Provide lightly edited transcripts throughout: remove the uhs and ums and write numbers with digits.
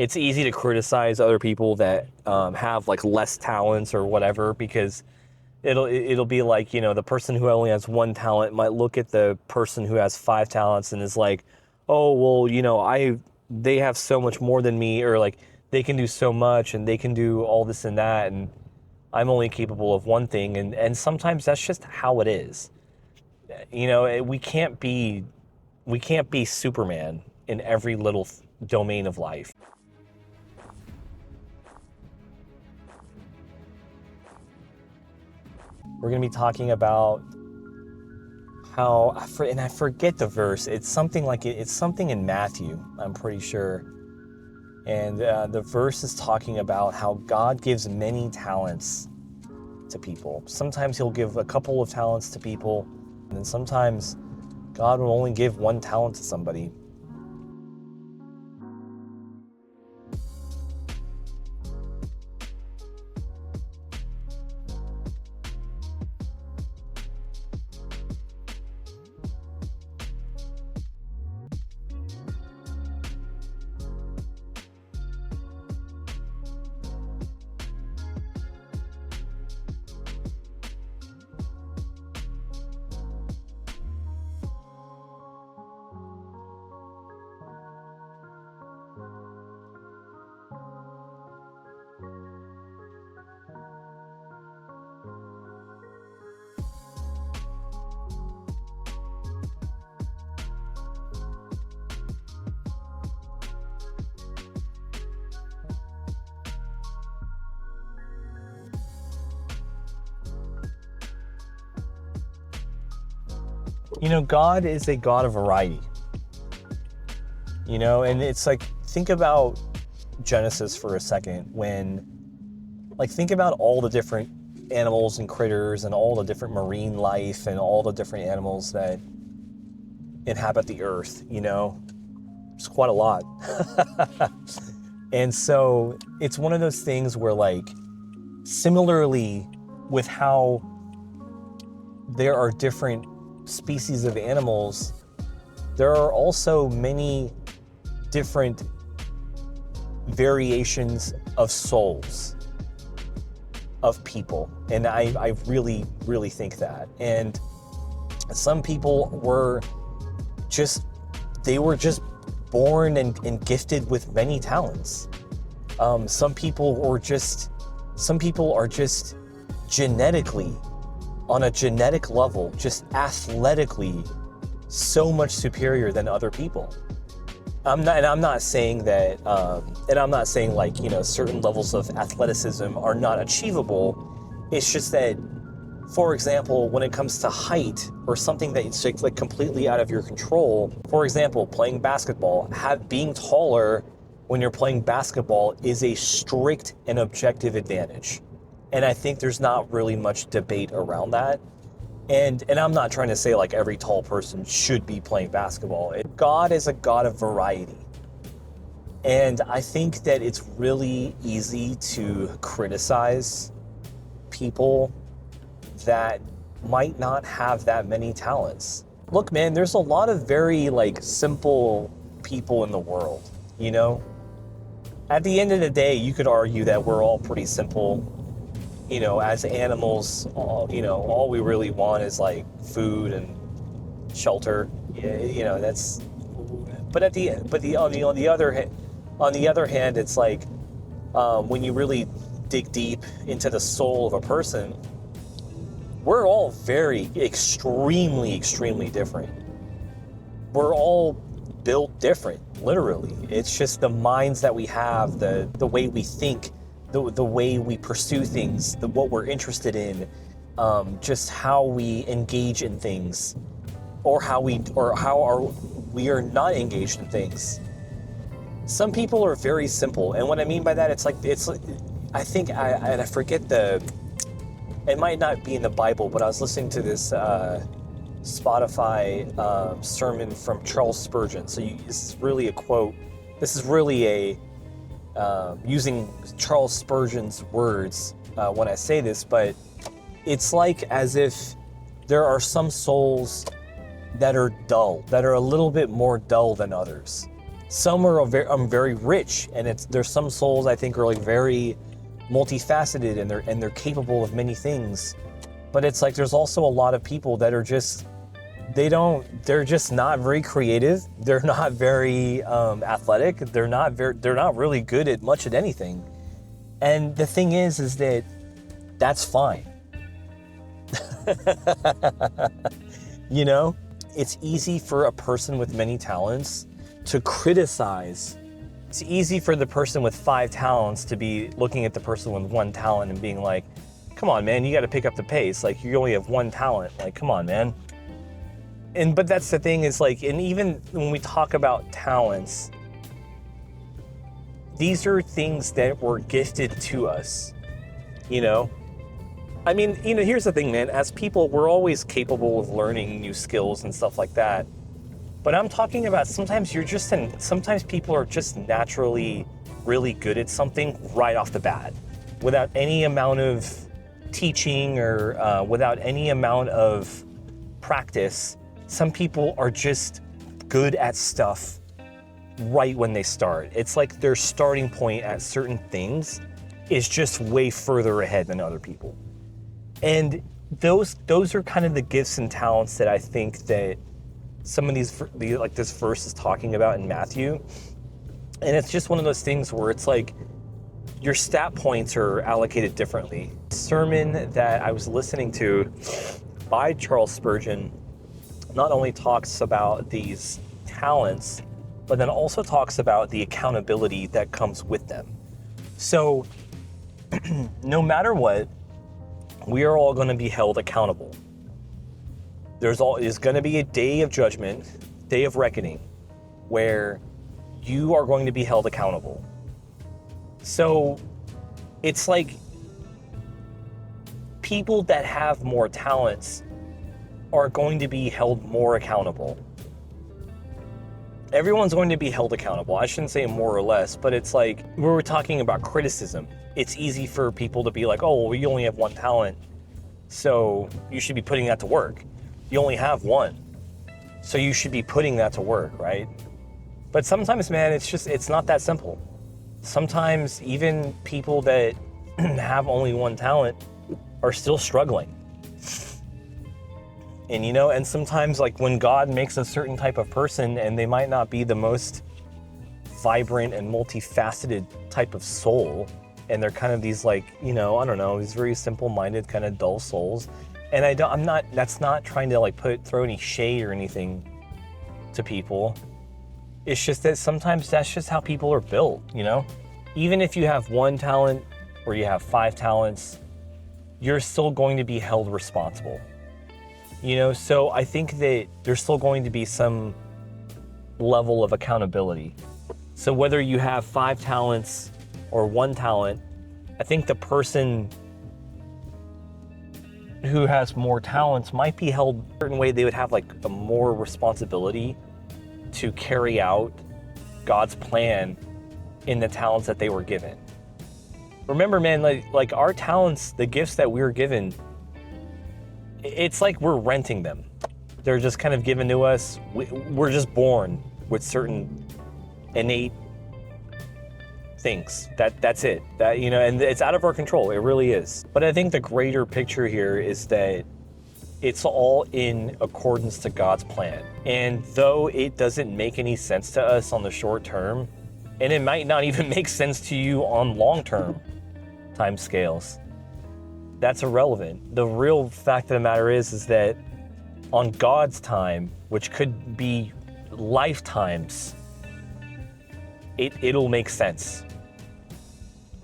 it's easy to criticize other people that have like less talents or whatever, because it'll be like, the person who only has one talent might look at the person who has five talents and is like, oh well, they have so much more than me, or like they can do so much and they can do all this and that, and I'm only capable of one thing. And sometimes that's just how it is. We can't be Superman in every little domain of life. We're going to be talking about how, and I forget the verse. It's something like it's something in Matthew, I'm pretty sure. And the verse is talking about how God gives many talents to people. Sometimes he'll give a couple of talents to people, and then sometimes God will only give one talent to somebody. God is a God of variety. And it's like, think about Genesis for a second, think about all the different animals and critters and all the different marine life and all the different animals that inhabit the earth. It's quite a lot. And so it's one of those things where, like, similarly with how there are different species of animals, there are also many different variations of souls of people. And I really, really think that. And some people were just born and gifted with many talents. Some people are just genetically, on a genetic level, just athletically so much superior than other people. I'm not saying that, and I'm not saying like, certain levels of athleticism are not achievable. It's just that, for example, when it comes to height or something that's like completely out of your control, for example, playing basketball, being taller when you're playing basketball is a strict and objective advantage. And I think there's not really much debate around that. And I'm not trying to say like every tall person should be playing basketball. God is a God of variety. And I think that it's really easy to criticize people that might not have that many talents. Look, man, there's a lot of very like simple people in the world, At the end of the day, you could argue that we're all pretty simple. As animals, all we really want is like food and shelter. That's. But on the other hand, it's like when you really dig deep into the soul of a person, we're all very extremely, extremely different. We're all built different, literally. It's just the minds that we have, the way we think, the way we pursue things, what we're interested in, just how we engage in things, or how we are not engaged in things. Some people are very simple, and what I mean by that, I think I forget it might not be in the Bible, but I was listening to this Spotify sermon from Charles Spurgeon. So this is really a quote. This is really using Charles Spurgeon's words when I say this, but it's like as if there are some souls that are dull, that are a little bit more dull than others. Some are very rich, and there's some souls I think are like very multifaceted, and they're capable of many things. But it's like there's also a lot of people that are just they're just not very creative. They're not very athletic. They're not really good at much at anything. And the thing is that that's fine. You know, it's easy for a person with many talents to criticize. It's easy for the person with 5 talents to be looking at the person with 1 talent and being like, come on, man, you got to pick up the pace. Like, you only have 1 talent. Like, come on, man. But that's the thing is like, and even when we talk about talents, these are things that were gifted to us, you know? I mean, you know, here's the thing, man. As people, we're always capable of learning new skills and stuff like that. But I'm talking about sometimes sometimes people are just naturally really good at something right off the bat without any amount of teaching or without any amount of practice. Some people are just good at stuff right when they start. It's like their starting point at certain things is just way further ahead than other people. And those are kind of the gifts and talents that I think that some of these, like this verse is talking about in Matthew. And it's just one of those things where it's like your stat points are allocated differently. The sermon that I was listening to by Charles Spurgeon not only talks about these talents, but then also talks about the accountability that comes with them. So no matter what, we are all going to be held accountable. There's going to be a day of judgment, day of reckoning, where you are going to be held accountable. So it's like people that have more talents are going to be held more accountable. Everyone's going to be held accountable. I shouldn't say more or less, but it's like, we were talking about criticism. It's easy for people to be like, oh, well, you only have 1 talent, so you should be putting that to work. You only have 1, so you should be putting that to work, right? But sometimes, man, it's not that simple. Sometimes even people that have only 1 talent are still struggling. And you know, and sometimes like when God makes a certain type of person and they might not be the most vibrant and multifaceted type of soul, and they're kind of these like, you know, I don't know, these very simple-minded kind of dull souls. And that's not trying to like throw any shade or anything to people. It's just that sometimes that's just how people are built, you know? Even if you have 1 talent or you have 5 talents, you're still going to be held responsible. You know, so I think that there's still going to be some level of accountability. So whether you have 5 talents or 1 talent, I think the person who has more talents might be held a certain way. They would have like a more responsibility to carry out God's plan in the talents that they were given. Remember, man, like our talents, the gifts that we were given, it's like we're renting them. They're just kind of given to us. We're just born with certain innate things. That's it. That, you know, and it's out of our control. It really is. But I think the greater picture here is that it's all in accordance to God's plan. And though it doesn't make any sense to us on the short term, and it might not even make sense to you on long-term time scales, that's irrelevant. The real fact of the matter is that on God's time, which could be lifetimes, it'll make sense.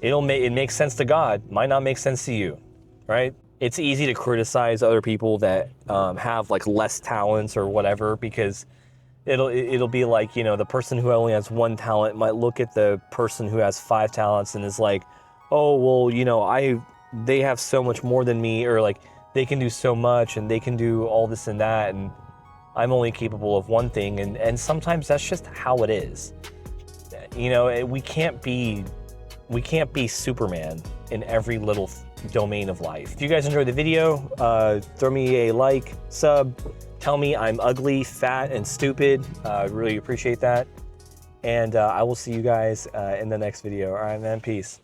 It makes sense to God, might not make sense to you, right? It's easy to criticize other people that have like less talents or whatever, because it'll be like, you know, the person who only has 1 talent might look at the person who has 5 talents and is like, oh, well, you know, they have so much more than me, or like they can do so much and they can do all this and that, and I'm only capable of 1 thing. And sometimes that's just how it is. You know, we can't be Superman in every little domain of life. If you guys enjoyed the video, throw me a like, sub, tell me I'm ugly, fat, and stupid. I really appreciate that. And I will see you guys in the next video. All right, man. Peace.